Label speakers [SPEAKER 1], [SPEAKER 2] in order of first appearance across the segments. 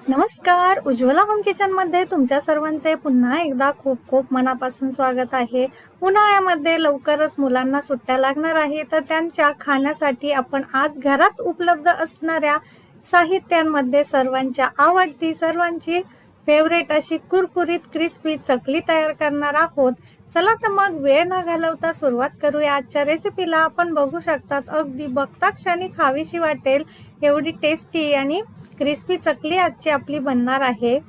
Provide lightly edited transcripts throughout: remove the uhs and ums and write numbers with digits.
[SPEAKER 1] नमस्कार. Ujjwala home kitchen मध्ये तुमच्या सर्वांचे पुन्हा एकदा खूप खूप मनापासून स्वागत आहे. उन्हाळ्यामध्ये लवकरच मुलांना सुट्ट्या लागणार आहे, तर त्यांच्या खाण्यासाठी आपण आज घरात उपलब्ध असणाऱ्या साहित्यांमध्ये सर्वांच्या आवडती, सर्वांची फेवरेट अशी कुरकुरीत क्रिस्पी चकली तयार करणार आहोत. चला तर मग वेळ न घालवता सुरुवात करूया आजच्या रेसिपीला. आपण बघू शकतात अगदी बघता क्षणी खावीशी वाटेल एवढी टेस्टी आणि क्रिस्पी चकली आजची आपली बनणार आहे.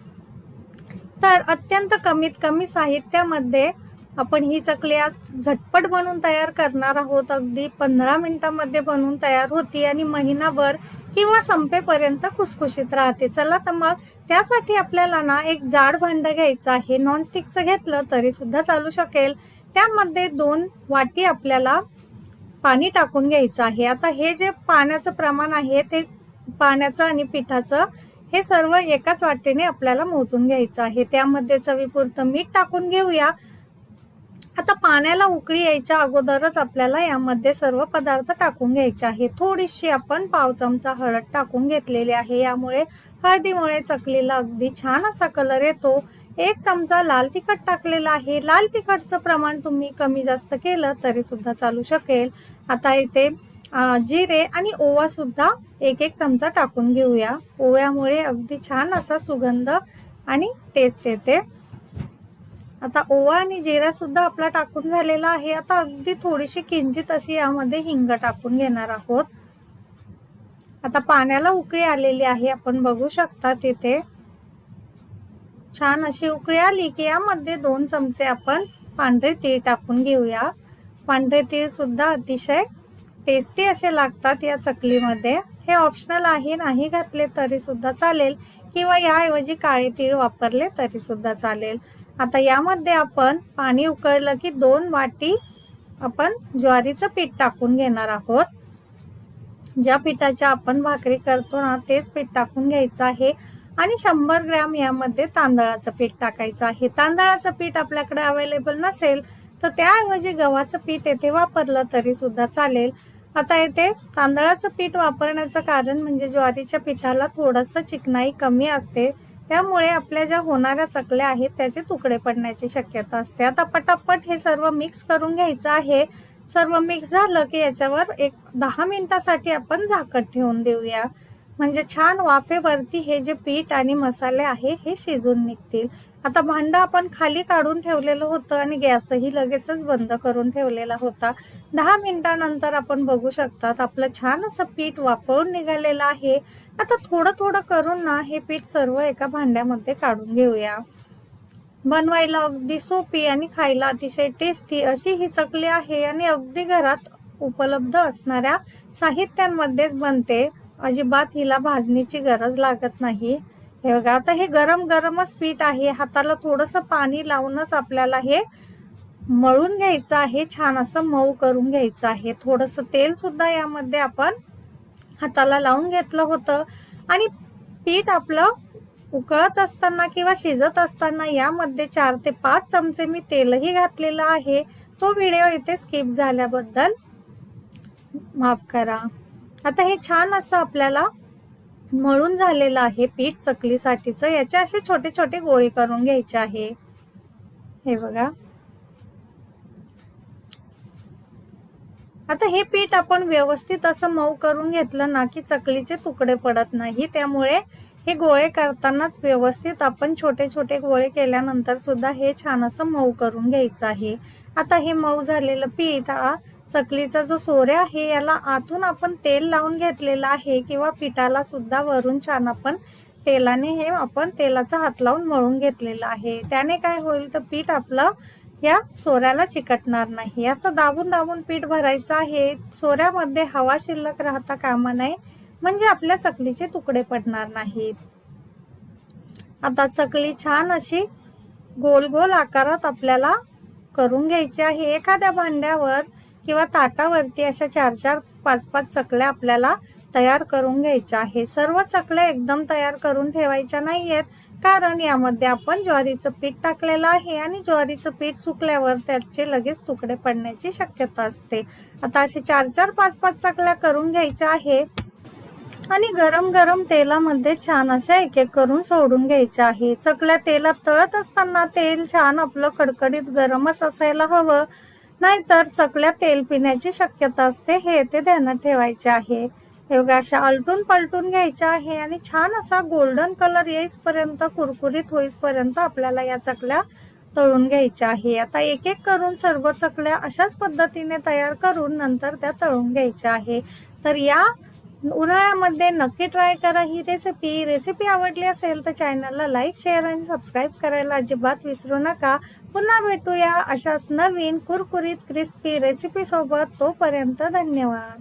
[SPEAKER 1] तर अत्यंत कमीत कमी साहित्यामध्ये आपण ही चकली आज झटपट बनवून तयार करणार आहोत. अगदी 15 मिनिटांमध्ये बनवून तयार होती आणि महिनाभर किंवा संपेपर्यंत खुसखुशीत राहते. चला तर मग त्यासाठी आपल्याला ना एक जाड भांडं घ्यायचं आहे. नॉनस्टिकचं घेतलं तरी सुद्धा चालू शकेल. त्यामध्ये 2 वाटी आपल्याला पाणी टाकून घ्यायचं आहे. आता हे जे पाण्याचं प्रमाण आहे ते पाण्याचं आणि पिठाचं हे सर्व एकाच वाटीने आपल्याला मोजून घ्यायचं आहे. त्यामध्ये चवीपुरतं मीठ टाकून घेऊया. आता पाण्याला उकळी यायच्या अगोदरच आपल्याला यामध्ये सर्व पदार्थ टाकून घ्यायचे आहे. थोडीशी आपण पाव चमचा हळद टाकून घेतलेली आहे. यामुळे हळदीमुळे चकलीला अगदी छान असा कलर येतो. 1 चमचा लाल तिखट टाकलेला आहे. लाल तिखटचं प्रमाण तुम्ही कमी जास्त केलं तरी सुद्धा चालू शकेल. आता इथे जिरे आणि ओवा सुद्धा 1 चमचा टाकून घेऊया. ओव्यामुळे अगदी छान असा सुगंध आणि टेस्ट येते. आता ओवा आणि जिरा सुद्धा आपला टाकून झालेला आहे. आता अगदी थोडीशी किंचित अशी यामध्ये हिंग टाकून घेणार आहोत. आता पाण्याला उकळी आलेली आहे. आपण बघू शकता तिथे छान अशी उकळी आली की यामध्ये 2 चमचे आपण पांढरे तीळ टाकून घेऊया. पांढरे तीळ सुद्धा अतिशय टेस्टी असे लागतात या चकलीमध्ये. हे ऑप्शनल आहे, नाही घातले तरी सुद्धा चालेल किंवा याऐवजी काळे तीळ वापरले तरी सुद्धा चालेल. आता यामध्ये आपण पाणी उकळलं की 2 वाटी आपण ज्वारीचं पीठ टाकून घेणार आहोत. ज्या पिठाच्या आपण भाकरी करतो ना तेच पीठ टाकून घ्यायचं आहे आणि 100 ग्रॅम यामध्ये तांदळाचं पीठ टाकायचं आहे. तांदळाचं पीठ आपल्याकडे अवेलेबल नसेल तर त्याऐवजी गव्हाचं पीठ येथे वापरलं तरी सुद्धा चालेल. आता येथे तांदळाचं पीठ वापरण्याचं कारण म्हणजे ज्वारीच्या पिठाला थोडंसं चिकनाई कमी असते, त्यामुळे आपल्या ज्या होणाऱ्या चकल्या आहेत त्याचे तुकडे पडण्याची शक्यता असते. आता पटापट हे सर्व मिक्स करून घ्यायचं आहे. सर्व मिक्स झालं की याच्यावर 10 मिनिटासाठी आपण झाकण ठेवून देऊया. म्हणजे छान वाफेवरती हे जे पीठ आणि मसाले आहे हे शिजून निघतील. आता भांडं आपण खाली काढून ठेवलेलं होतं आणि गॅसही लगेचच बंद करून ठेवलेला होता. 10 मिनिटांनंतर आपण बघू शकतात आपलं छान असं पीठ वाफवून निघालेलं आहे. आता थोडं थोडं करून ना हे पीठ सर्व एका भांड्यामध्ये काढून घेऊया. बनवायला अगदी सोपी आणि खायला अतिशय टेस्टी अशी ही चकली आहे आणि अगदी घरात उपलब्ध असणाऱ्या साहित्यांमध्येच बनते. अजिबात हिला भाजणीची गरज लागत नाही. हे बघा, आता हे गरम गरमच पीठ आहे. हाताला थोडंसं पाणी लावूनच आपल्याला हे मळून घ्यायचं आहे. छान असं मऊ करून घ्यायचं आहे. थोडंसं तेल सुद्धा यामध्ये आपण हाताला लावून घेतलं होतं आणि पीठ आपलं उकळत असताना किंवा शिजत असताना यामध्ये 4 ते 5 चमचे मी तेलही घातलेलं आहे. तो व्हिडिओ इथे स्किप झाल्याबद्दल माफ करा. आता हे छान असं आपल्याला मळून झालेलं आहे पीठ चकलीसाठीचं. याचे असे छोटे छोटे गोळे करून घ्यायचे आहे. हे बघा, आता हे पीठ आपण व्यवस्थित असं मऊ करून घेतलं ना की चकलीचे तुकडे पडत नाही. त्यामुळे हे गोळे करतानाच व्यवस्थित आपण छोटे छोटे गोळे केल्यानंतर सुद्धा हे छान असं मऊ करून घ्यायचं आहे. आता हे मऊ झालेलं पीठ चकलीचा जो सोऱ्या आहे याला आतून आपण तेल लावून घेतलेला आहे किंवा पिठाला सुद्धा वरून छान आपण तेलाने हे आपण तेलाचा हात लावून मळून घेतलेला आहे. त्याने काय होईल तर पीठ आपलं या सोऱ्याला चिकटणार नाही. असं दाबून दाबून पीठ भरायचं आहे. सोऱ्यामध्ये हवा शिल्लक राहता कामा नये, म्हणजे आपल्या चकलीचे तुकडे पडणार नाहीत. आता चकली छान अशी गोल गोल आकारात आपल्याला करून घ्यायची आहे. एखाद्या भांड्यावर किंवा ताटावरती अशा 4-4, 5-5 चकल्या आपल्याला तयार करून घ्यायच्या आहे. सर्व चकल्या एकदम तयार करून ठेवायच्या नाहीयेत, कारण यामध्ये आपण ज्वारीचं पीठ टाकलेलं आहे आणि ज्वारीचं पीठ सुकल्यावर त्याचे लगेच तुकडे पडण्याची शक्यता असते. आता असे 4-4, 5-5 चकल्या करून घ्यायच्या आहे. आणि गरम गरम तेलामध्ये छान अशा एक एक करून सोडून घ्यायच्या आहे. चकल्या तेलात तळत असताना तेल छान आपलं कडकडीत गरमच असायला हवं, नाहीतर चकल्या तेल पिण्याची शक्यता असते, हे ते ध्यानात ठेवायचे आहे. हे बघा अशा आलटून पलटून घ्यायच्या आहे आणि छान असा गोल्डन कलर येईपर्यंत, कुरकुरीत होईपर्यंत आपल्याला या चकल्या तळून घ्यायच्या आहे. आता एक एक करून सर्व चकल्या अशाच पद्धतीने तयार करून नंतर त्या तळून घ्यायच्या आहे. तर या उन्हाळ्यामध्ये नक्की ट्राय करा ही रेसिपी आवडली असेल तर चॅनलला लाईक, शेअर आणि सबस्क्राईब करायला अजिबात विसरू नका. पुन्हा भेटूया अशाच नवीन कुरकुरीत क्रिस्पी रेसिपी सोबत. तोपर्यंत धन्यवाद.